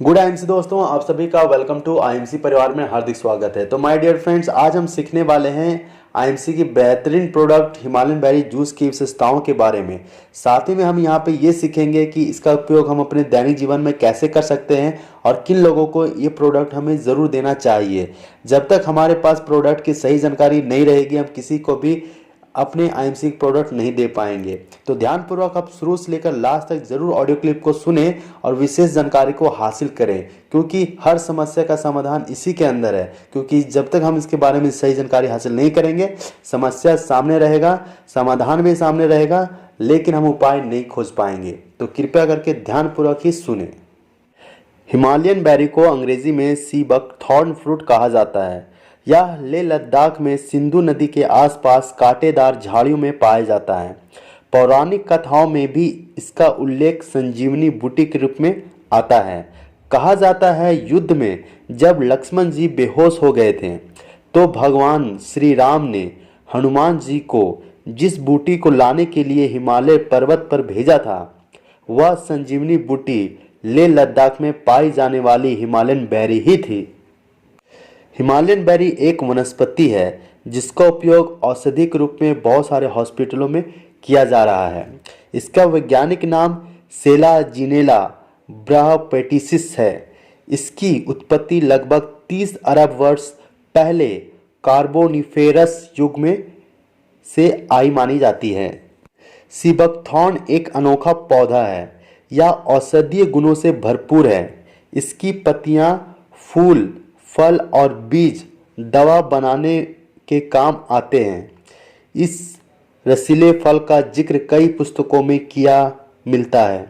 Good IMC दोस्तों, आप सभी का वेलकम टू आईएमसी परिवार में हार्दिक स्वागत है। तो माय डियर फ्रेंड्स, आज हम सीखने वाले हैं आईएमसी की बेहतरीन प्रोडक्ट हिमालयन बेरी जूस की विशेषताओं के बारे में। साथ ही में हम यहाँ पे ये सीखेंगे कि इसका उपयोग हम अपने दैनिक जीवन में कैसे कर सकते हैं और किन लोगों को ये प्रोडक्ट हमें ज़रूर देना चाहिए। जब तक हमारे पास प्रोडक्ट की सही जानकारी नहीं रहेगी, हम किसी को भी अपने आईएमसी प्रोडक्ट नहीं दे पाएंगे। तो ध्यानपूर्वक आप शुरू से लेकर लास्ट तक जरूर ऑडियो क्लिप को सुने और विशेष जानकारी को हासिल करें, क्योंकि हर समस्या का समाधान इसी के अंदर है। क्योंकि जब तक हम इसके बारे में सही जानकारी हासिल नहीं करेंगे, समस्या सामने रहेगा, समाधान भी सामने रहेगा, लेकिन हम उपाय नहीं खोज पाएंगे। तो कृपया करके ध्यानपूर्वक ही सुने। हिमालयन बेरी को अंग्रेजी में सी बक थॉर्न फ्रूट कहा जाता है। यह लेह लद्दाख में सिंधु नदी के आसपास कांटेदार झाड़ियों में पाया जाता है। पौराणिक कथाओं में भी इसका उल्लेख संजीवनी बूटी के रूप में आता है। कहा जाता है, युद्ध में जब लक्ष्मण जी बेहोश हो गए थे तो भगवान श्री राम ने हनुमान जी को जिस बूटी को लाने के लिए हिमालय पर्वत पर भेजा था, वह संजीवनी बूटी लेह लद्दाख में पाई जाने वाली हिमालयन बेरी ही थी। हिमालयन बेरी एक वनस्पति है जिसका उपयोग औषधि के रूप में बहुत सारे हॉस्पिटलों में किया जा रहा है। इसका वैज्ञानिक नाम सेलाजिनेला ब्राहपेटिसिस है। इसकी उत्पत्ति लगभग 30 अरब वर्ष पहले कार्बोनिफेरस युग में से आई मानी जाती है। सीबकथॉर्न एक अनोखा पौधा है। यह औषधीय गुणों से भरपूर है। इसकी पत्तियां, फूल, फल और बीज दवा बनाने के काम आते हैं। इस रसीले फल का जिक्र कई पुस्तकों में किया मिलता है।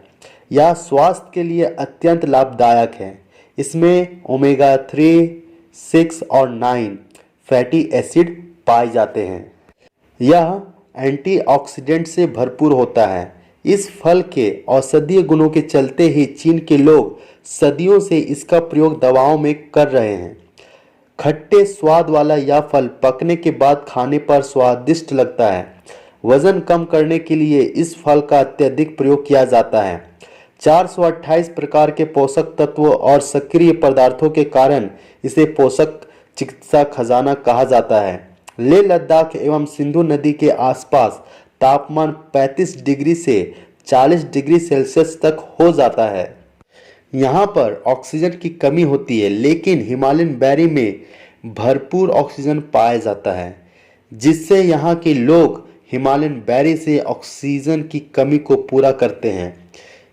यह स्वास्थ्य के लिए अत्यंत लाभदायक है। इसमें ओमेगा 3, 6 और 9 फैटी एसिड पाए जाते हैं। यह एंटीऑक्सीडेंट से भरपूर होता है। इस फल के औषधीय गुणों के चलते ही चीन के लोग सदियों से इसका प्रयोग दवाओं में कर रहे हैं। खट्टे स्वाद वाला यह फल पकने के बाद खाने पर स्वादिष्ट लगता है। वजन कम करने के लिए इस फल का अत्यधिक प्रयोग किया जाता है। 428 प्रकार के पोषक तत्वों और सक्रिय पदार्थों के कारण इसे पोषक चिकित्सा खजाना कहा जाता है। लेह लद्दाख एवं सिंधु नदी के आसपास तापमान 35 डिग्री से 40 डिग्री सेल्सियस तक हो जाता है। यहाँ पर ऑक्सीजन की कमी होती है, लेकिन हिमालयन बेरी में भरपूर ऑक्सीजन पाया जाता है, जिससे यहाँ के लोग हिमालयन बेरी से ऑक्सीजन की कमी को पूरा करते हैं।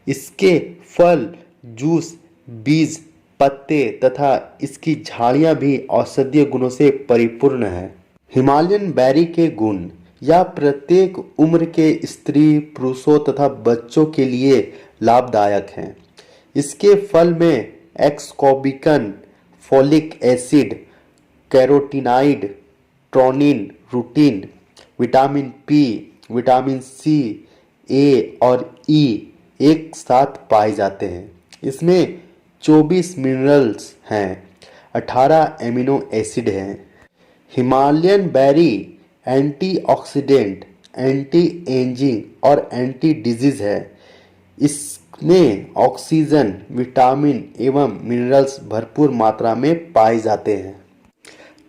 इसके फल, जूस, बीज, पत्ते तथा इसकी झाड़ियाँ भी औषधीय गुणों से परिपूर्ण है। हिमालयन बेरी के गुण: यह प्रत्येक उम्र के स्त्री, पुरुषों तथा बच्चों के लिए लाभदायक हैं। इसके फल में एक्सकॉर्बिकन, फोलिक एसिड, कैरोटीनाइड, ट्रोनिन, rutin, vitamin P, vitamin C, A और ई एक साथ पाए जाते हैं। इसमें 24 मिनरल्स हैं, 18 एमिनो एसिड हैं। Himalayan berry antioxidant, anti ageing और एंटी डिजीज है। इसमें ऑक्सीजन, विटामिन एवं मिनरल्स भरपूर मात्रा में पाए जाते हैं।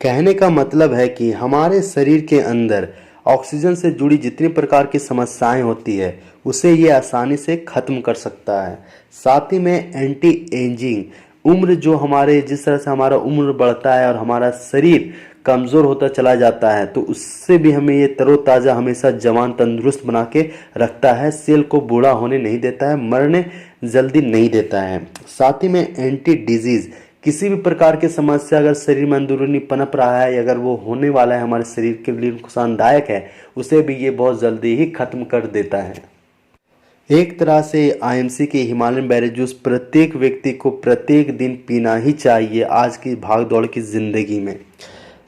कहने का मतलब है कि हमारे शरीर के अंदर ऑक्सीजन से जुड़ी जितनी प्रकार की समस्याएं होती है, उसे ये आसानी से खत्म कर सकता है। साथ ही में एंटी एजिंग, उम्र जो हमारे जिस तरह से हमारा उम्र बढ़ता है और हमारा शरीर कमज़ोर होता चला जाता है, तो उससे भी हमें ये तरोताज़ा, हमेशा जवान, तंदुरुस्त बना के रखता है। सेल को बूढ़ा होने नहीं देता है, मरने जल्दी नहीं देता है। साथ ही में एंटी डिजीज़, किसी भी प्रकार की समस्या अगर शरीर में अंदरूनी पनप रहा है, अगर वो होने वाला है, हमारे शरीर के लिए नुकसानदायक है, उसे भी ये बहुत जल्दी ही खत्म कर देता है। एक तरह से आईएमसी के हिमालयन बेरी जूस प्रत्येक व्यक्ति को प्रत्येक दिन पीना ही चाहिए आज की भागदौड़ की ज़िंदगी में।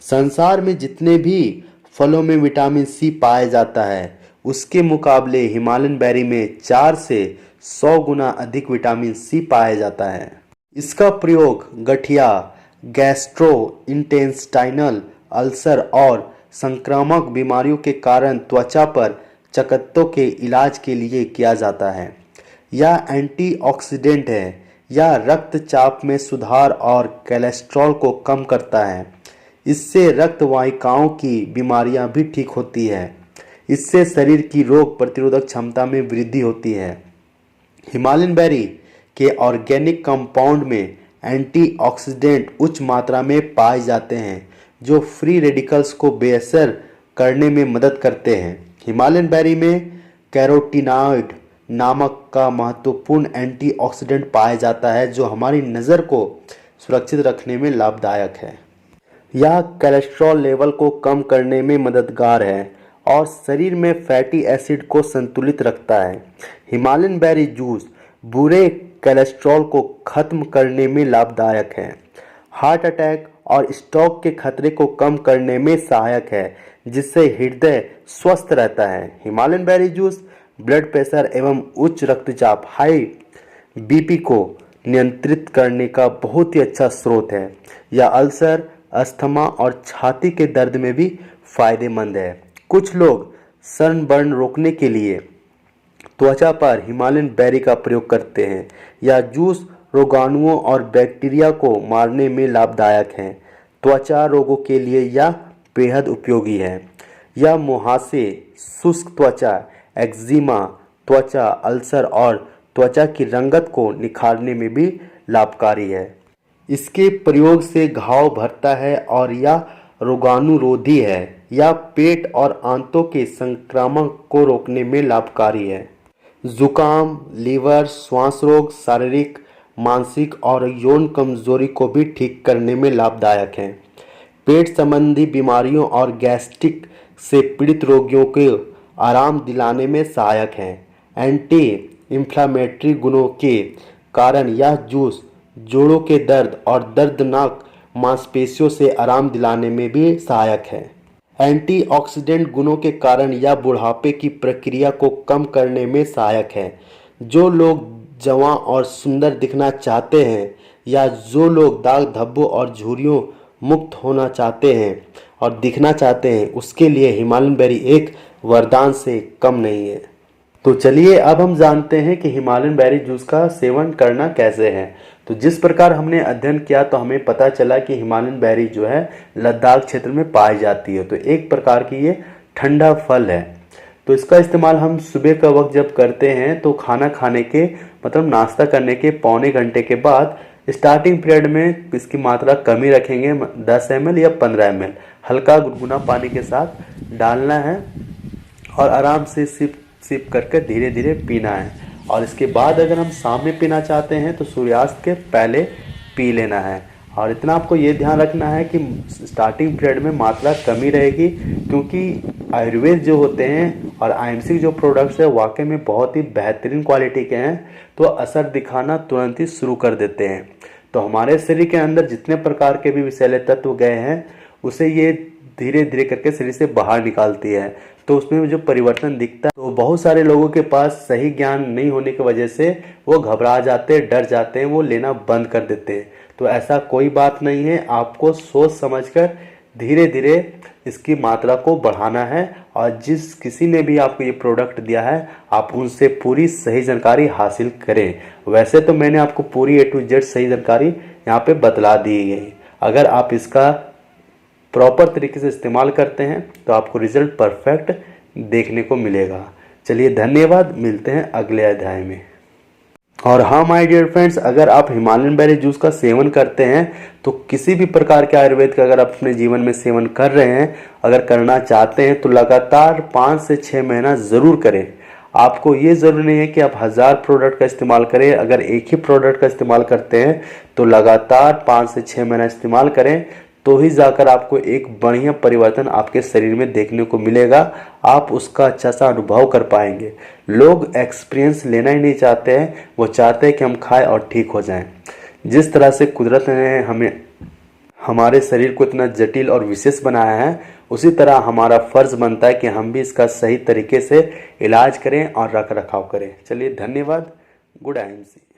संसार में जितने भी फलों में विटामिन सी पाया जाता है, उसके मुकाबले हिमालयन बेरी में 4 से 100 गुना अधिक विटामिन सी पाया जाता है। इसका प्रयोग गठिया, गैस्ट्रो इंटेस्टाइनल अल्सर और संक्रामक बीमारियों के कारण त्वचा पर चकत्तों के इलाज के लिए किया जाता है। यह एंटीऑक्सीडेंट है। यह रक्तचाप में सुधार और कोलेस्ट्रॉल को कम करता है। इससे रक्त वाहिकाओं की बीमारियां भी ठीक होती है। इससे शरीर की रोग प्रतिरोधक क्षमता में वृद्धि होती है। हिमालयन बेरी के ऑर्गेनिक कंपाउंड में एंटीऑक्सीडेंट उच्च मात्रा में पाए जाते हैं जो फ्री रेडिकल्स को बेअसर करने में मदद करते हैं। हिमालयन बेरी में कैरोटीनॉइड नामक का महत्वपूर्ण एंटीऑक्सीडेंट पाया जाता है जो हमारी नज़र को सुरक्षित रखने में लाभदायक है। यह कोलेस्ट्रॉल लेवल को कम करने में मददगार है और शरीर में फैटी एसिड को संतुलित रखता है। हिमालयन बेरी जूस बुरे कोलेस्ट्रॉल को खत्म करने में लाभदायक है। हार्ट अटैक और स्ट्रोक के खतरे को कम करने में सहायक है जिससे हृदय स्वस्थ रहता है। Himalayan berry juice blood pressure एवं उच्च रक्तचाप हाई बीपी को नियंत्रित करने का बहुत ही अच्छा स्रोत है। यह अल्सर, अस्थमा और छाती के दर्द में भी फायदेमंद है। कुछ लोग सनबर्न रोकने के लिए त्वचा पर हिमालयन बेरी का प्रयोग करते हैं। यह जूस रोगाणुओं और बैक्टीरिया को मारने में लाभदायक है। त्वचा रोगों के लिए यह बेहद उपयोगी है। यह मुहासे, शुष्क त्वचा, एक्जिमा, त्वचा अल्सर और त्वचा की रंगत को निखारने में भी लाभकारी है। इसके प्रयोग से घाव भरता है और यह रोगाणुरोधी है। यह पेट और आंतों के संक्रमण को रोकने में लाभकारी है। जुकाम, लीवर, श्वास रोग, शारीरिक, मानसिक और यौन कमजोरी को भी ठीक करने में लाभदायक है। पेट संबंधी बीमारियों और गैस्ट्रिक से पीड़ित रोगियों को आराम दिलाने में सहायक है। एंटी इंफ्लेमेटरी गुणों के कारण यह जूस जोड़ों के दर्द और दर्दनाक मांसपेशियों से आराम दिलाने में भी सहायक है। एंटीऑक्सीडेंट गुणों के कारण यह बुढ़ापे की प्रक्रिया को कम करने में सहायक है। जो लोग जवां और सुंदर दिखना चाहते हैं या जो लोग दाग धब्बों और झुर्रियों मुक्त होना चाहते हैं और दिखना चाहते हैं उसके लिए हिमालयन बेरी एक वरदान से कम नहीं है। तो चलिए अब हम जानते हैं कि हिमालयन बेरी जूस का सेवन करना कैसे है। तो जिस प्रकार हमने अध्ययन किया तो हमें पता चला कि हिमालयन बेरी जो है लद्दाख क्षेत्र में पाई जाती है। तो एक प्रकार की ये ठंडा फल है। तो इसका इस्तेमाल हम सुबह का वक्त जब करते हैं तो खाना खाने के मतलब नाश्ता करने के पौने घंटे के बाद स्टार्टिंग पीरियड में इसकी मात्रा कम ही रखेंगे, 10 ml या 15 ml हल्का गुनगुना पानी के साथ डालना है और आराम से सिप करके धीरे धीरे पीना है। और इसके बाद अगर हम शाम में पीना चाहते हैं तो सूर्यास्त के पहले पी लेना है। और इतना आपको ये ध्यान रखना है कि स्टार्टिंग पीरियड में मात्रा कमी रहेगी क्योंकि आयुर्वेद जो होते हैं और आईएमसी जो प्रोडक्ट्स है वाकई में बहुत ही बेहतरीन क्वालिटी के हैं तो असर दिखाना तुरंत ही शुरू कर देते हैं। तो हमारे शरीर के अंदर जितने प्रकार के भी विषैले तत्व गए हैं उसे ये धीरे धीरे करके शरीर से बाहर निकालती है। तो उसमें जो परिवर्तन दिखता है तो बहुत सारे लोगों के पास सही ज्ञान नहीं होने की वजह से वो घबरा जाते हैं, डर जाते हैं, वो लेना बंद कर देते हैं। तो ऐसा कोई बात नहीं है। आपको सोच समझकर धीरे धीरे इसकी मात्रा को बढ़ाना है और जिस किसी ने भी आपको ये प्रोडक्ट दिया है आप उनसे पूरी सही जानकारी हासिल करें। वैसे तो मैंने आपको पूरी A to Z सही जानकारी यहाँ पे बतला दी है। अगर आप इसका प्रॉपर तरीके से इस्तेमाल करते हैं तो आपको रिजल्ट परफेक्ट देखने को मिलेगा। चलिए धन्यवाद, मिलते हैं अगले अध्याय में। और हाँ माय डियर फ्रेंड्स, अगर आप हिमालयन बेरी जूस का सेवन करते हैं तो किसी भी प्रकार के आयुर्वेद का अगर आप अपने जीवन में सेवन कर रहे हैं, अगर करना चाहते हैं तो लगातार 5 से 6 महीना ज़रूर करें। आपको ये ज़रूरी नहीं है कि आप 1000 प्रोडक्ट का इस्तेमाल करें। अगर एक ही प्रोडक्ट का इस्तेमाल करते हैं तो लगातार 5 से 6 महीना इस्तेमाल करें तो ही जाकर आपको एक बढ़िया परिवर्तन आपके शरीर में देखने को मिलेगा। आप उसका अच्छा सा अनुभव कर पाएंगे। लोग एक्सपीरियंस लेना ही नहीं चाहते हैं, वो चाहते हैं कि हम खाएं और ठीक हो जाएं। जिस तरह से कुदरत ने हमें हमारे शरीर को इतना जटिल और विशेष बनाया है उसी तरह हमारा फ़र्ज़ बनता है कि हम भी इसका सही तरीके से इलाज करें और रख रखाव करें। चलिए धन्यवाद। Good IMC।